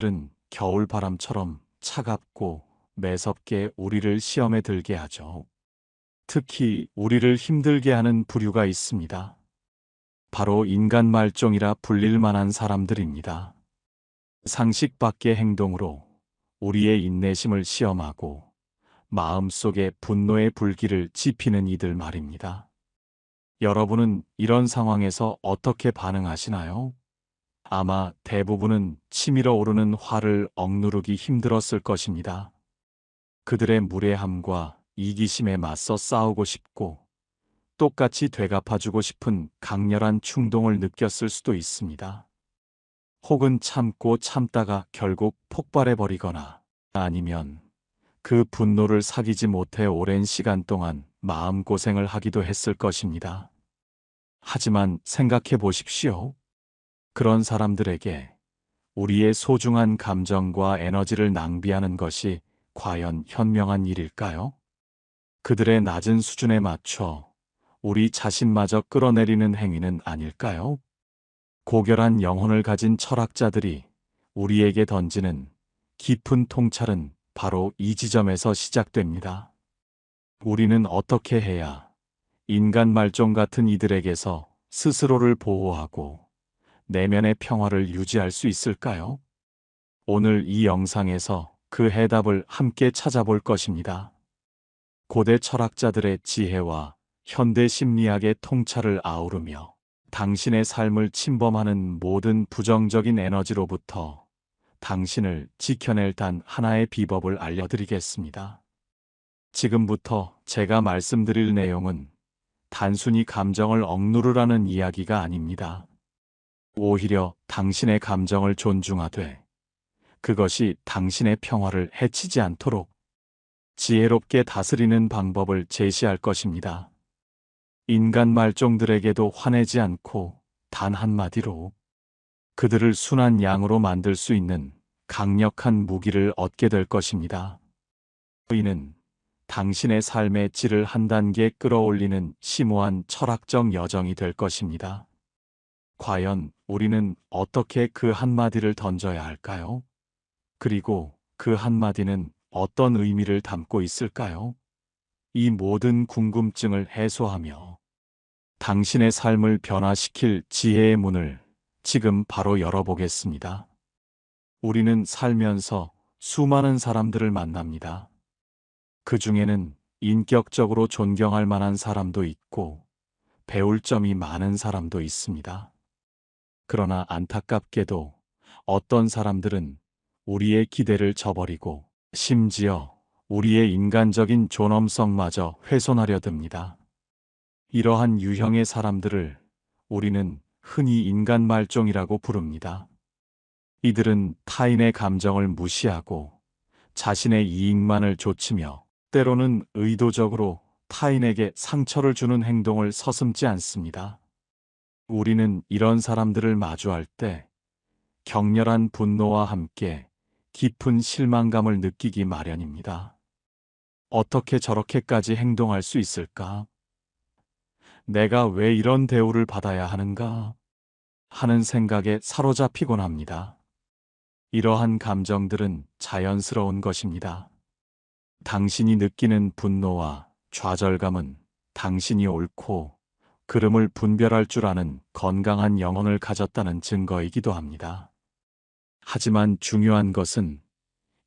은 겨울바람처럼 차갑고 매섭게 우리를 시험에 들게 하죠. 특히 우리를 힘들게 하는 부류가 있습니다. 바로 인간 말종이라 불릴 만한 사람들입니다. 상식 밖의 행동으로 우리의 인내심을 시험하고 마음속에 분노의 불길을 지피는 이들 말입니다. 여러분은 이런 상황에서 어떻게 반응하시나요? 아마 대부분은 치밀어 오르는 화를 억누르기 힘들었을 것입니다. 그들의 무례함과 이기심에 맞서 싸우고 싶고 똑같이 되갚아주고 싶은 강렬한 충동을 느꼈을 수도 있습니다. 혹은 참고 참다가 결국 폭발해버리거나 아니면 그 분노를 사귀지 못해 오랜 시간 동안 마음고생을 하기도 했을 것입니다. 하지만 생각해 보십시오. 그런 사람들에게 우리의 소중한 감정과 에너지를 낭비하는 것이 과연 현명한 일일까요? 그들의 낮은 수준에 맞춰 우리 자신마저 끌어내리는 행위는 아닐까요? 고결한 영혼을 가진 철학자들이 우리에게 던지는 깊은 통찰은 바로 이 지점에서 시작됩니다. 우리는 어떻게 해야 인간 말종 같은 이들에게서 스스로를 보호하고 내면의 평화를 유지할 수 있을까요? 오늘 이 영상에서 그 해답을 함께 찾아볼 것입니다. 고대 철학자들의 지혜와 현대 심리학의 통찰을 아우르며 당신의 삶을 침범하는 모든 부정적인 에너지로부터 당신을 지켜낼 단 하나의 비법을 알려드리겠습니다. 지금부터 제가 말씀드릴 내용은 단순히 감정을 억누르라는 이야기가 아닙니다. 오히려 당신의 감정을 존중하되 그것이 당신의 평화를 해치지 않도록 지혜롭게 다스리는 방법을 제시할 것입니다. 인간 말종들에게도 화내지 않고 단 한마디로 그들을 순한 양으로 만들 수 있는 강력한 무기를 얻게 될 것입니다. 이는 당신의 삶의 질을 한 단계 끌어올리는 심오한 철학적 여정이 될 것입니다. 과연 우리는 어떻게 그 한마디를 던져야 할까요? 그리고 그 한마디는 어떤 의미를 담고 있을까요? 이 모든 궁금증을 해소하며 당신의 삶을 변화시킬 지혜의 문을 지금 바로 열어보겠습니다. 우리는 살면서 수많은 사람들을 만납니다. 그 중에는 인격적으로 존경할 만한 사람도 있고 배울 점이 많은 사람도 있습니다. 그러나 안타깝게도 어떤 사람들은 우리의 기대를 저버리고 심지어 우리의 인간적인 존엄성마저 훼손하려 듭니다. 이러한 유형의 사람들을 우리는 흔히 인간 말종이라고 부릅니다. 이들은 타인의 감정을 무시하고 자신의 이익만을 좇으며 때로는 의도적으로 타인에게 상처를 주는 행동을 서슴지 않습니다. 우리는 이런 사람들을 마주할 때 격렬한 분노와 함께 깊은 실망감을 느끼기 마련입니다. 어떻게 저렇게까지 행동할 수 있을까? 내가 왜 이런 대우를 받아야 하는가? 하는 생각에 사로잡히곤 합니다. 이러한 감정들은 자연스러운 것입니다. 당신이 느끼는 분노와 좌절감은 당신이 옳고 그름을 분별할 줄 아는 건강한 영혼을 가졌다는 증거이기도 합니다. 하지만 중요한 것은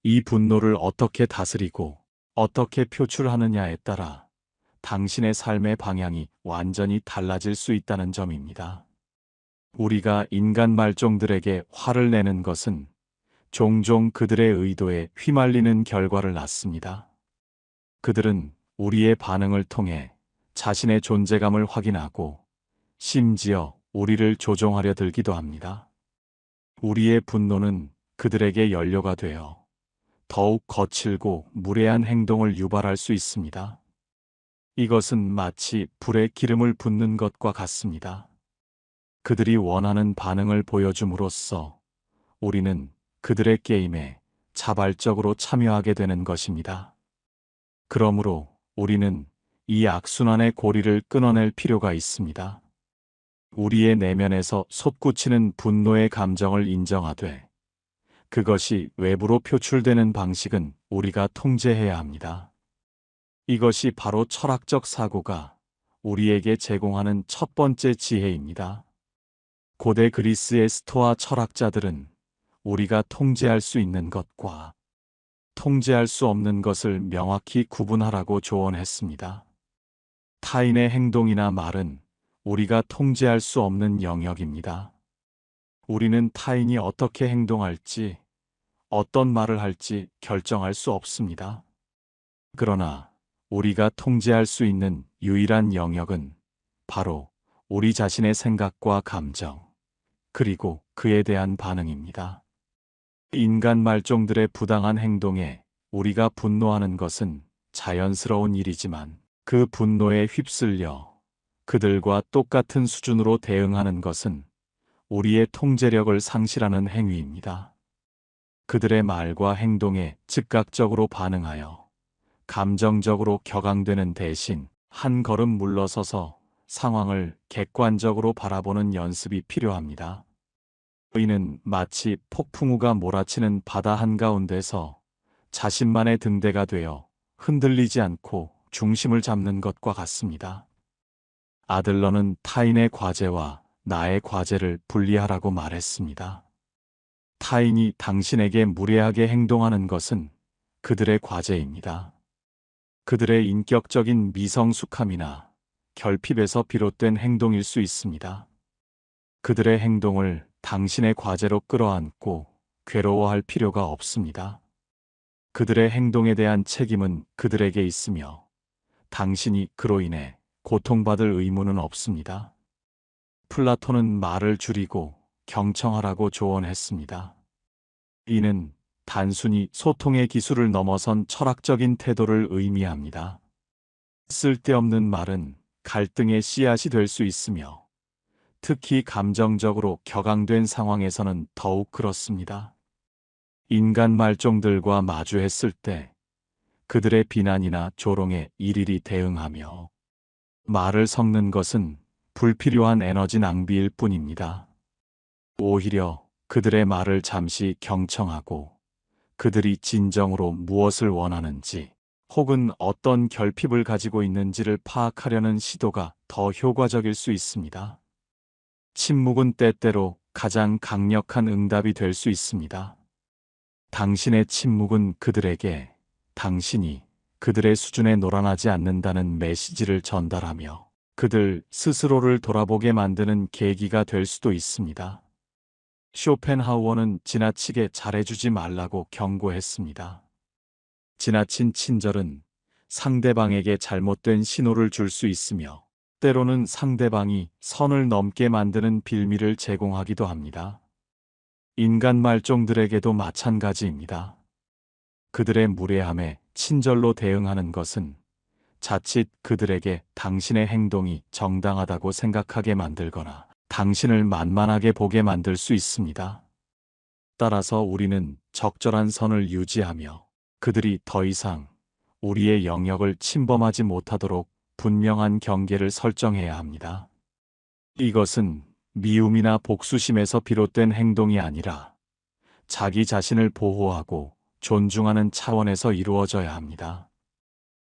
이 분노를 어떻게 다스리고 어떻게 표출하느냐에 따라 당신의 삶의 방향이 완전히 달라질 수 있다는 점입니다. 우리가 인간 말종들에게 화를 내는 것은 종종 그들의 의도에 휘말리는 결과를 낳습니다. 그들은 우리의 반응을 통해 자신의 존재감을 확인하고 심지어 우리를 조종하려 들기도 합니다. 우리의 분노는 그들에게 연료가 되어 더욱 거칠고 무례한 행동을 유발할 수 있습니다. 이것은 마치 불에 기름을 붓는 것과 같습니다. 그들이 원하는 반응을 보여줌으로써 우리는 그들의 게임에 자발적으로 참여하게 되는 것입니다. 그러므로 우리는 이 악순환의 고리를 끊어낼 필요가 있습니다. 우리의 내면에서 솟구치는 분노의 감정을 인정하되 그것이 외부로 표출되는 방식은 우리가 통제해야 합니다. 이것이 바로 철학적 사고가 우리에게 제공하는 첫 번째 지혜입니다. 고대 그리스의 스토아 철학자들은 우리가 통제할 수 있는 것과 통제할 수 없는 것을 명확히 구분하라고 조언했습니다. 타인의 행동이나 말은 우리가 통제할 수 없는 영역입니다. 우리는 타인이 어떻게 행동할지, 어떤 말을 할지 결정할 수 없습니다. 그러나 우리가 통제할 수 있는 유일한 영역은 바로 우리 자신의 생각과 감정, 그리고 그에 대한 반응입니다. 인간 말종들의 부당한 행동에 우리가 분노하는 것은 자연스러운 일이지만 그 분노에 휩쓸려 그들과 똑같은 수준으로 대응하는 것은 우리의 통제력을 상실하는 행위입니다. 그들의 말과 행동에 즉각적으로 반응하여 감정적으로 격앙되는 대신 한 걸음 물러서서 상황을 객관적으로 바라보는 연습이 필요합니다. 이는 마치 폭풍우가 몰아치는 바다 한가운데서 자신만의 등대가 되어 흔들리지 않고 중심을 잡는 것과 같습니다. 아들러는 타인의 과제와 나의 과제를 분리하라고 말했습니다. 타인이 당신에게 무례하게 행동하는 것은 그들의 과제입니다. 그들의 인격적인 미성숙함이나 결핍에서 비롯된 행동일 수 있습니다. 그들의 행동을 당신의 과제로 끌어안고 괴로워할 필요가 없습니다. 그들의 행동에 대한 책임은 그들에게 있으며 당신이 그로 인해 고통받을 의무는 없습니다. 플라톤은 말을 줄이고 경청하라고 조언했습니다. 이는 단순히 소통의 기술을 넘어선 철학적인 태도를 의미합니다. 쓸데없는 말은 갈등의 씨앗이 될 수 있으며 특히 감정적으로 격앙된 상황에서는 더욱 그렇습니다. 인간 말종들과 마주했을 때 그들의 비난이나 조롱에 일일이 대응하며 말을 섞는 것은 불필요한 에너지 낭비일 뿐입니다. 오히려 그들의 말을 잠시 경청하고 그들이 진정으로 무엇을 원하는지 혹은 어떤 결핍을 가지고 있는지를 파악하려는 시도가 더 효과적일 수 있습니다. 침묵은 때때로 가장 강력한 응답이 될 수 있습니다. 당신의 침묵은 그들에게 당신이 그들의 수준에 놀아나지 않는다는 메시지를 전달하며 그들 스스로를 돌아보게 만드는 계기가 될 수도 있습니다. 쇼펜하우어는 지나치게 잘해주지 말라고 경고했습니다. 지나친 친절은 상대방에게 잘못된 신호를 줄 수 있으며 때로는 상대방이 선을 넘게 만드는 빌미를 제공하기도 합니다. 인간 말종들에게도 마찬가지입니다. 그들의 무례함에 친절로 대응하는 것은 자칫 그들에게 당신의 행동이 정당하다고 생각하게 만들거나 당신을 만만하게 보게 만들 수 있습니다. 따라서 우리는 적절한 선을 유지하며 그들이 더 이상 우리의 영역을 침범하지 못하도록 분명한 경계를 설정해야 합니다. 이것은 미움이나 복수심에서 비롯된 행동이 아니라 자기 자신을 보호하고 존중하는 차원에서 이루어져야 합니다.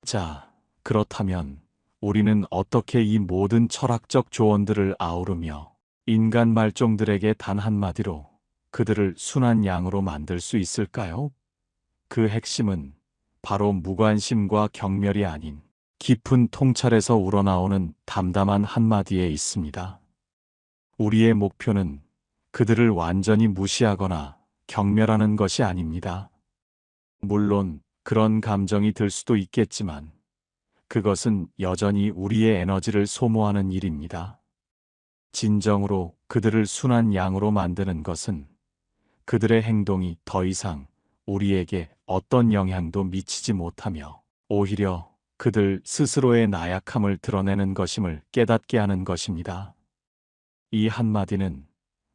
자, 그렇다면 우리는 어떻게 이 모든 철학적 조언들을 아우르며 인간 말종들에게 단 한마디로 그들을 순한 양으로 만들 수 있을까요? 그 핵심은 바로 무관심과 경멸이 아닌 깊은 통찰에서 우러나오는 담담한 한마디에 있습니다. 우리의 목표는 그들을 완전히 무시하거나 경멸하는 것이 아닙니다. 물론 그런 감정이 들 수도 있겠지만 그것은 여전히 우리의 에너지를 소모하는 일입니다. 진정으로 그들을 순한 양으로 만드는 것은 그들의 행동이 더 이상 우리에게 어떤 영향도 미치지 못하며 오히려 그들 스스로의 나약함을 드러내는 것임을 깨닫게 하는 것입니다. 이 한마디는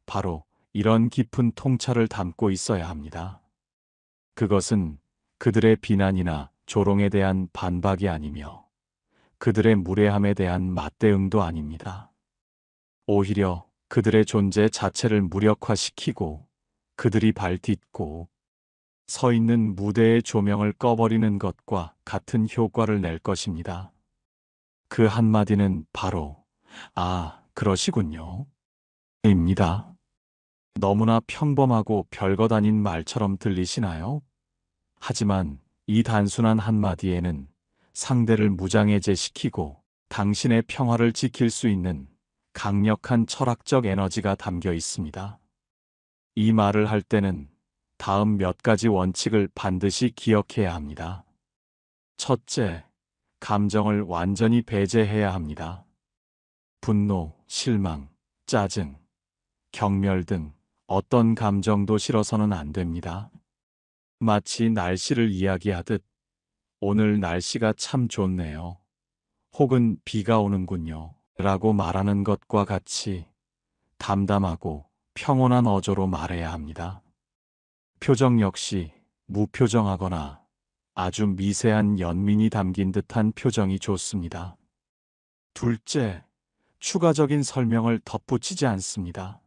바로 이런 깊은 통찰을 담고 있어야 합니다. 그것은 그들의 비난이나 조롱에 대한 반박이 아니며 그들의 무례함에 대한 맞대응도 아닙니다. 오히려 그들의 존재 자체를 무력화시키고 그들이 발딛고 서 있는 무대의 조명을 꺼버리는 것과 같은 효과를 낼 것입니다. 그 한마디는 바로 "아, 그러시군요. 입니다. 너무나 평범하고 별것 아닌 말처럼 들리시나요? 하지만 이 단순한 한마디에는 상대를 무장해제시키고 당신의 평화를 지킬 수 있는 강력한 철학적 에너지가 담겨 있습니다. 이 말을 할 때는 다음 몇 가지 원칙을 반드시 기억해야 합니다. 첫째, 감정을 완전히 배제해야 합니다. 분노, 실망, 짜증, 경멸 등 어떤 감정도 실어서는 안 됩니다. 마치 날씨를 이야기하듯 "오늘 날씨가 참 좋네요." 혹은 "비가 오는군요." 라고 말하는 것과 같이 담담하고 평온한 어조로 말해야 합니다. 표정 역시 무표정하거나 아주 미세한 연민이 담긴 듯한 표정이 좋습니다. 둘째, 추가적인 설명을 덧붙이지 않습니다.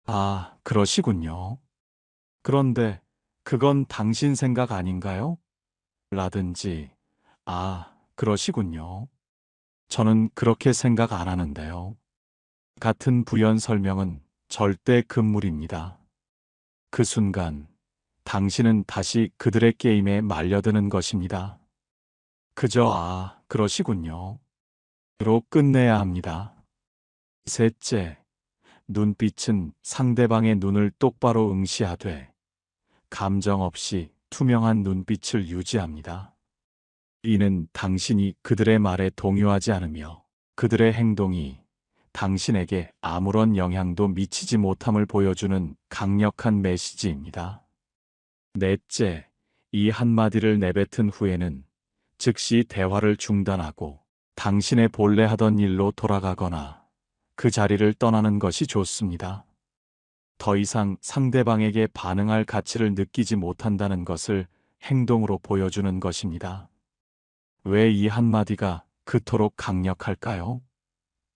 "아, 그러시군요. 그런데 그건 당신 생각 아닌가요?" 라든지 "아, 그러시군요. 저는 그렇게 생각 안 하는데요." 같은 부연 설명은 절대 금물입니다. 그 순간 당신은 다시 그들의 게임에 말려드는 것입니다. 그저 "아, 그러시군요." 로 끝내야 합니다. 셋째, 눈빛은 상대방의 눈을 똑바로 응시하되 감정 없이 투명한 눈빛을 유지합니다. 이는 당신이 그들의 말에 동요하지 않으며 그들의 행동이 당신에게 아무런 영향도 미치지 못함을 보여주는 강력한 메시지입니다. 넷째, 이 한마디를 내뱉은 후에는 즉시 대화를 중단하고 당신의 본래 하던 일로 돌아가거나 그 자리를 떠나는 것이 좋습니다. 더 이상 상대방에게 반응할 가치를 느끼지 못한다는 것을 행동으로 보여주는 것입니다. 왜 이 한마디가 그토록 강력할까요?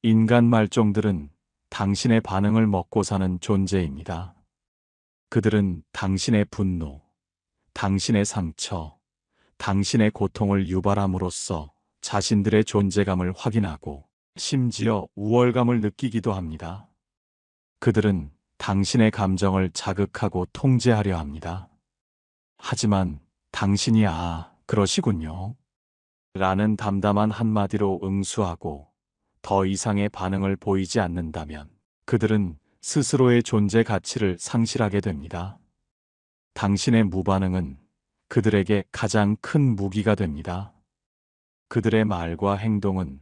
인간 말종들은 당신의 반응을 먹고 사는 존재입니다. 그들은 당신의 분노, 당신의 상처, 당신의 고통을 유발함으로써 자신들의 존재감을 확인하고 심지어 우월감을 느끼기도 합니다. 그들은 당신의 감정을 자극하고 통제하려 합니다. 하지만 당신이 "아, 그러시군요. 라는 담담한 한마디로 응수하고 더 이상의 반응을 보이지 않는다면 그들은 스스로의 존재 가치를 상실하게 됩니다. 당신의 무반응은 그들에게 가장 큰 무기가 됩니다. 그들의 말과 행동은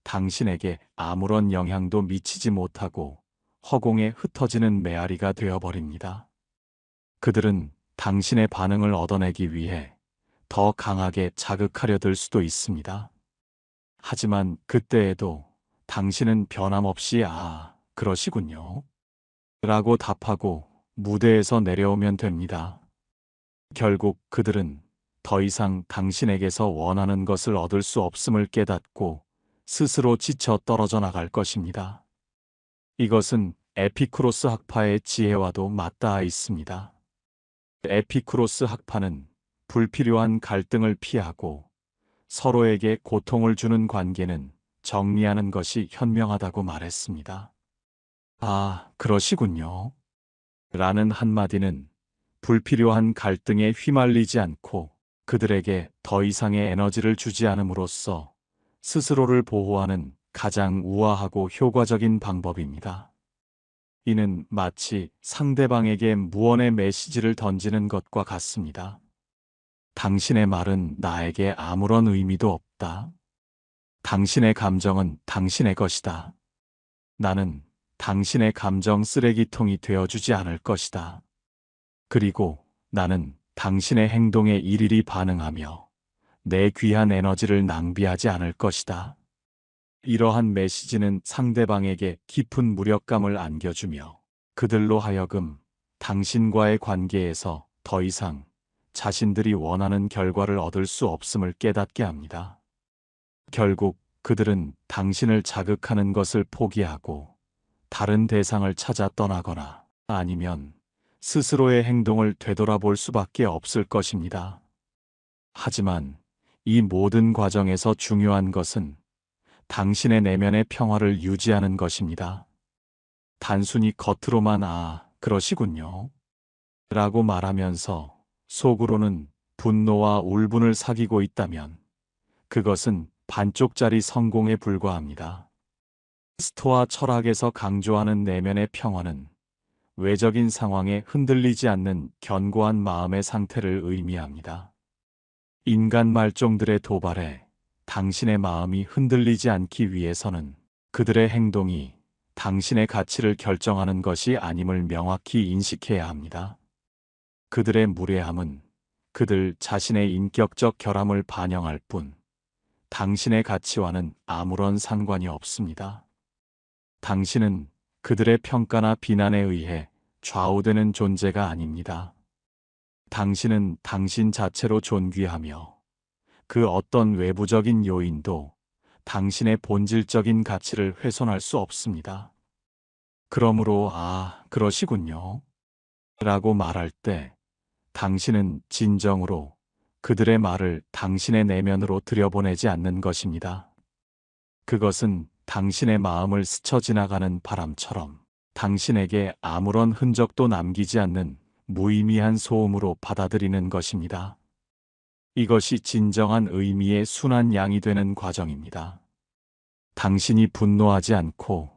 당신에게 아무런 영향도 미치지 못하고 허공에 흩어지는 메아리가 되어버립니다. 그들은 당신의 반응을 얻어내기 위해 더 강하게 자극하려 들 수도 있습니다. 하지만 그때에도 당신은 변함없이 "아, 그러시군요. 라고 답하고 무대에서 내려오면 됩니다. 결국 그들은 더 이상 당신에게서 원하는 것을 얻을 수 없음을 깨닫고 스스로 지쳐 떨어져 나갈 것입니다. 이것은 에피쿠로스 학파의 지혜와도 맞닿아 있습니다. 에피쿠로스 학파는 불필요한 갈등을 피하고 서로에게 고통을 주는 관계는 정리하는 것이 현명하다고 말했습니다. "아, 그러시군요. 라는 한마디는 불필요한 갈등에 휘말리지 않고 그들에게 더 이상의 에너지를 주지 않음으로써 스스로를 보호하는 가장 우아하고 효과적인 방법입니다. 이는 마치 상대방에게 무언의 메시지를 던지는 것과 같습니다. "당신의 말은 나에게 아무런 의미도 없다. 당신의 감정은 당신의 것이다. 나는 당신의 감정 쓰레기통이 되어주지 않을 것이다. 그리고 나는 당신의 행동에 일일이 반응하며 내 귀한 에너지를 낭비하지 않을 것이다." 이러한 메시지는 상대방에게 깊은 무력감을 안겨주며 그들로 하여금 당신과의 관계에서 더 이상 자신들이 원하는 결과를 얻을 수 없음을 깨닫게 합니다. 결국 그들은 당신을 자극하는 것을 포기하고 다른 대상을 찾아 떠나거나 아니면 스스로의 행동을 되돌아볼 수밖에 없을 것입니다. 하지만 이 모든 과정에서 중요한 것은 당신의 내면의 평화를 유지하는 것입니다. 단순히 겉으로만 그러시군요. 라고 말하면서 속으로는 분노와 울분을 사귀고 있다면 그것은 반쪽짜리 성공에 불과합니다. 스토아 철학에서 강조하는 내면의 평화는 외적인 상황에 흔들리지 않는 견고한 마음의 상태를 의미합니다. 인간 말종들의 도발에 당신의 마음이 흔들리지 않기 위해서는 그들의 행동이 당신의 가치를 결정하는 것이 아님을 명확히 인식해야 합니다. 그들의 무례함은 그들 자신의 인격적 결함을 반영할 뿐 당신의 가치와는 아무런 상관이 없습니다. 당신은 그들의 평가나 비난에 의해 좌우되는 존재가 아닙니다. 당신은 당신 자체로 존귀하며 그 어떤 외부적인 요인도 당신의 본질적인 가치를 훼손할 수 없습니다. 그러므로 그러시군요. 라고 말할 때 당신은 진정으로 그들의 말을 당신의 내면으로 들여보내지 않는 것입니다. 그것은 당신의 마음을 스쳐 지나가는 바람처럼 당신에게 아무런 흔적도 남기지 않는 무의미한 소음으로 받아들이는 것입니다. 이것이 진정한 의미의 순한 양이 되는 과정입니다. 당신이 분노하지 않고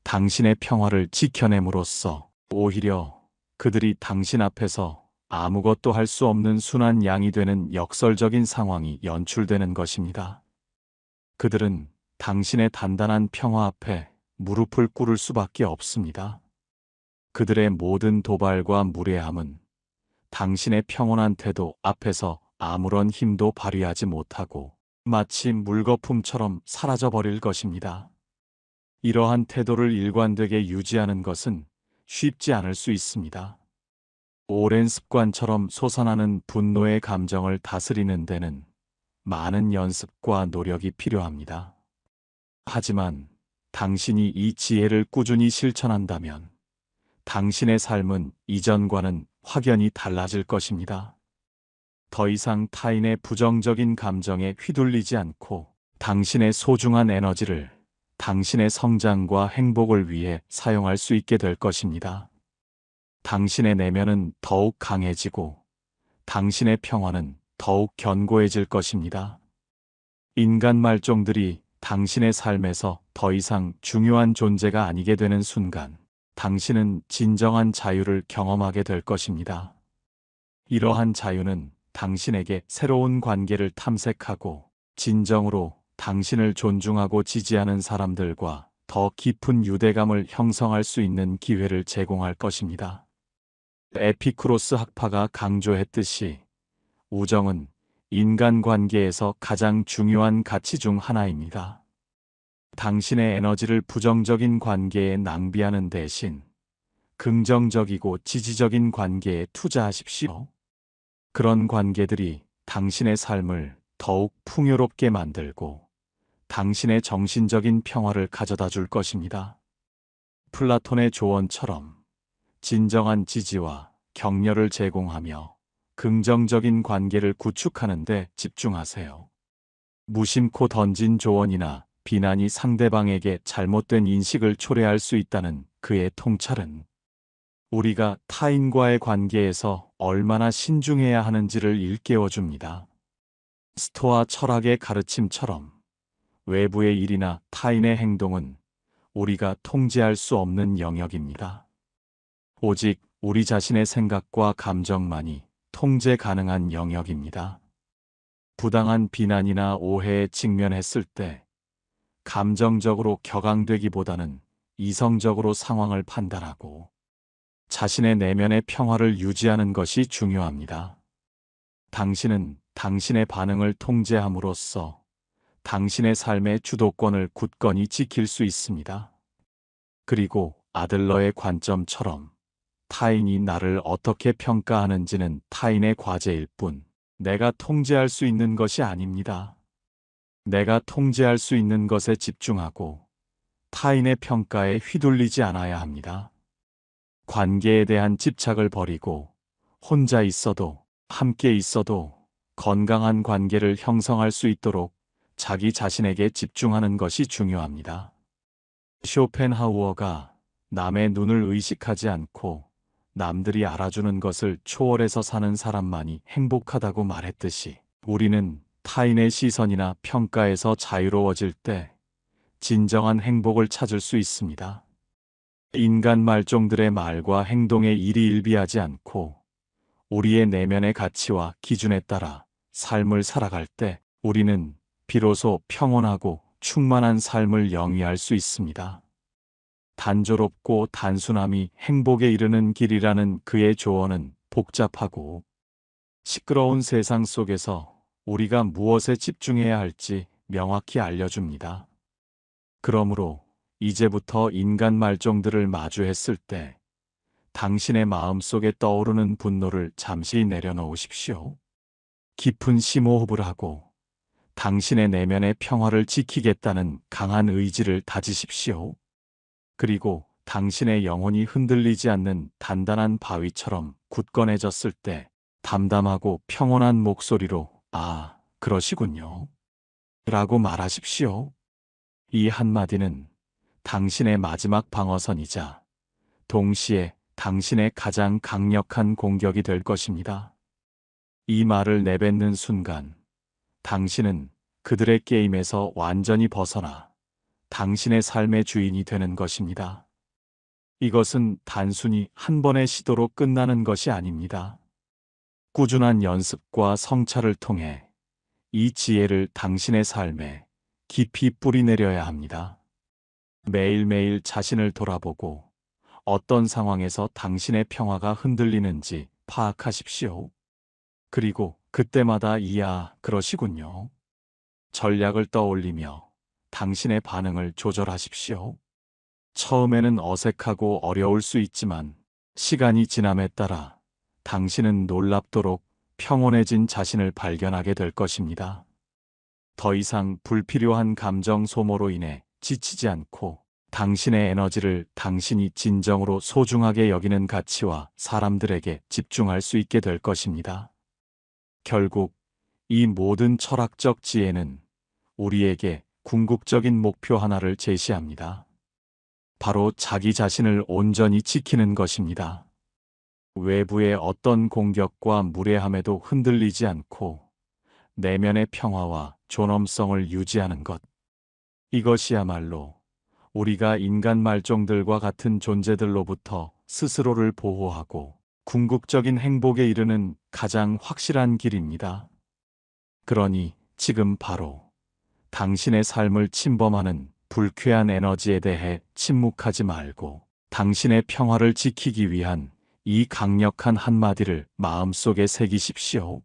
당신의 평화를 지켜냄으로써 오히려 그들이 당신 앞에서 아무것도 할 수 없는 순한 양이 되는 역설적인 상황이 연출되는 것입니다. 그들은 당신의 단단한 평화 앞에 무릎을 꿇을 수밖에 없습니다. 그들의 모든 도발과 무례함은 당신의 평온한 태도 앞에서 아무런 힘도 발휘하지 못하고 마치 물거품처럼 사라져버릴 것입니다. 이러한 태도를 일관되게 유지하는 것은 쉽지 않을 수 있습니다. 오랜 습관처럼 솟아나는 분노의 감정을 다스리는 데는 많은 연습과 노력이 필요합니다. 하지만 당신이 이 지혜를 꾸준히 실천한다면 당신의 삶은 이전과는 확연히 달라질 것입니다. 더 이상 타인의 부정적인 감정에 휘둘리지 않고 당신의 소중한 에너지를 당신의 성장과 행복을 위해 사용할 수 있게 될 것입니다. 당신의 내면은 더욱 강해지고 당신의 평화는 더욱 견고해질 것입니다. 인간 말종들이 당신의 삶에서 더 이상 중요한 존재가 아니게 되는 순간 당신은 진정한 자유를 경험하게 될 것입니다. 이러한 자유는 당신에게 새로운 관계를 탐색하고 진정으로 당신을 존중하고 지지하는 사람들과 더 깊은 유대감을 형성할 수 있는 기회를 제공할 것입니다. 에피쿠로스 학파가 강조했듯이 우정은 인간관계에서 가장 중요한 가치 중 하나입니다. 당신의 에너지를 부정적인 관계에 낭비하는 대신 긍정적이고 지지적인 관계에 투자하십시오. 그런 관계들이 당신의 삶을 더욱 풍요롭게 만들고 당신의 정신적인 평화를 가져다 줄 것입니다. 플라톤의 조언처럼 진정한 지지와 격려를 제공하며 긍정적인 관계를 구축하는 데 집중하세요. 무심코 던진 조언이나 비난이 상대방에게 잘못된 인식을 초래할 수 있다는 그의 통찰은 우리가 타인과의 관계에서 얼마나 신중해야 하는지를 일깨워줍니다. 스토아 철학의 가르침처럼 외부의 일이나 타인의 행동은 우리가 통제할 수 없는 영역입니다. 오직 우리 자신의 생각과 감정만이 통제 가능한 영역입니다. 부당한 비난이나 오해에 직면했을 때 감정적으로 격앙되기보다는 이성적으로 상황을 판단하고 자신의 내면의 평화를 유지하는 것이 중요합니다. 당신은 당신의 반응을 통제함으로써 당신의 삶의 주도권을 굳건히 지킬 수 있습니다. 그리고 아들러의 관점처럼 타인이 나를 어떻게 평가하는지는 타인의 과제일 뿐 내가 통제할 수 있는 것이 아닙니다. 내가 통제할 수 있는 것에 집중하고 타인의 평가에 휘둘리지 않아야 합니다. 관계에 대한 집착을 버리고 혼자 있어도 함께 있어도 건강한 관계를 형성할 수 있도록 자기 자신에게 집중하는 것이 중요합니다. 쇼펜하우어가 남의 눈을 의식하지 않고 남들이 알아주는 것을 초월해서 사는 사람만이 행복하다고 말했듯이, 우리는 타인의 시선이나 평가에서 자유로워질 때 진정한 행복을 찾을 수 있습니다. 인간 말종들의 말과 행동에 일희일비하지 않고 우리의 내면의 가치와 기준에 따라 삶을 살아갈 때 우리는 비로소 평온하고 충만한 삶을 영위할 수 있습니다. 단조롭고 단순함이 행복에 이르는 길이라는 그의 조언은 복잡하고 시끄러운 세상 속에서 우리가 무엇에 집중해야 할지 명확히 알려줍니다. 그러므로 이제부터 인간 말종들을 마주했을 때 당신의 마음속에 떠오르는 분노를 잠시 내려놓으십시오. 깊은 심호흡을 하고 당신의 내면의 평화를 지키겠다는 강한 의지를 다지십시오. 그리고 당신의 영혼이 흔들리지 않는 단단한 바위처럼 굳건해졌을 때 담담하고 평온한 목소리로 "아, 그러시군요. 라고 말하십시오. 이 한마디는 당신의 마지막 방어선이자 동시에 당신의 가장 강력한 공격이 될 것입니다. 이 말을 내뱉는 순간 당신은 그들의 게임에서 완전히 벗어나 당신의 삶의 주인이 되는 것입니다. 이것은 단순히 한 번의 시도로 끝나는 것이 아닙니다. 꾸준한 연습과 성찰을 통해 이 지혜를 당신의 삶에 깊이 뿌리내려야 합니다. 매일매일 자신을 돌아보고 어떤 상황에서 당신의 평화가 흔들리는지 파악하십시오. 그리고 그때마다 "이야, 그러시군요. 전략을 떠올리며 당신의 반응을 조절하십시오. 처음에는 어색하고 어려울 수 있지만 시간이 지남에 따라 당신은 놀랍도록 평온해진 자신을 발견하게 될 것입니다. 더 이상 불필요한 감정 소모로 인해 지치지 않고 당신의 에너지를 당신이 진정으로 소중하게 여기는 가치와 사람들에게 집중할 수 있게 될 것입니다. 결국 이 모든 철학적 지혜는 우리에게 궁극적인 목표 하나를 제시합니다. 바로 자기 자신을 온전히 지키는 것입니다. 외부의 어떤 공격과 무례함에도 흔들리지 않고 내면의 평화와 존엄성을 유지하는 것. 이것이야말로 우리가 인간 말종들과 같은 존재들로부터 스스로를 보호하고 궁극적인 행복에 이르는 가장 확실한 길입니다. 그러니 지금 바로 당신의 삶을 침범하는 불쾌한 에너지에 대해 침묵하지 말고 당신의 평화를 지키기 위한 이 강력한 한마디를 마음속에 새기십시오.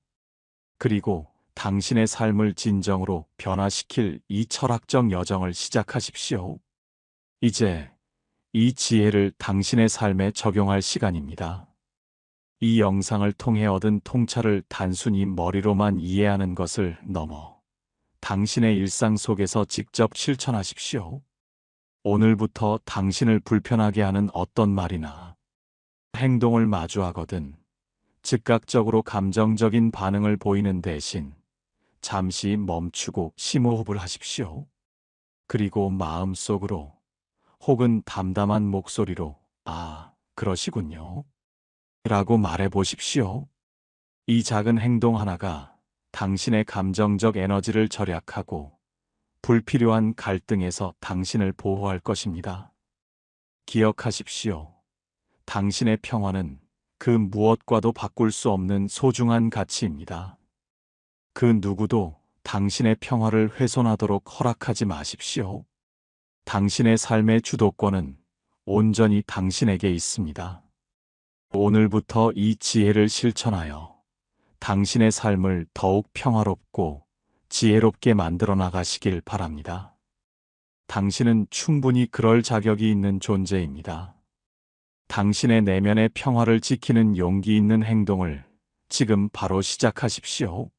그리고 당신의 삶을 진정으로 변화시킬 이 철학적 여정을 시작하십시오. 이제 이 지혜를 당신의 삶에 적용할 시간입니다. 이 영상을 통해 얻은 통찰을 단순히 머리로만 이해하는 것을 넘어 당신의 일상 속에서 직접 실천하십시오. 오늘부터 당신을 불편하게 하는 어떤 말이나 행동을 마주하거든 즉각적으로 감정적인 반응을 보이는 대신 잠시 멈추고 심호흡을 하십시오. 그리고 마음속으로 혹은 담담한 목소리로 "아, 그러시군요. 라고 말해 보십시오. 이 작은 행동 하나가 당신의 감정적 에너지를 절약하고 불필요한 갈등에서 당신을 보호할 것입니다. 기억하십시오. 당신의 평화는 그 무엇과도 바꿀 수 없는 소중한 가치입니다. 그 누구도 당신의 평화를 훼손하도록 허락하지 마십시오. 당신의 삶의 주도권은 온전히 당신에게 있습니다. 오늘부터 이 지혜를 실천하여 당신의 삶을 더욱 평화롭고 지혜롭게 만들어 나가시길 바랍니다. 당신은 충분히 그럴 자격이 있는 존재입니다. 당신의 내면의 평화를 지키는 용기 있는 행동을 지금 바로 시작하십시오.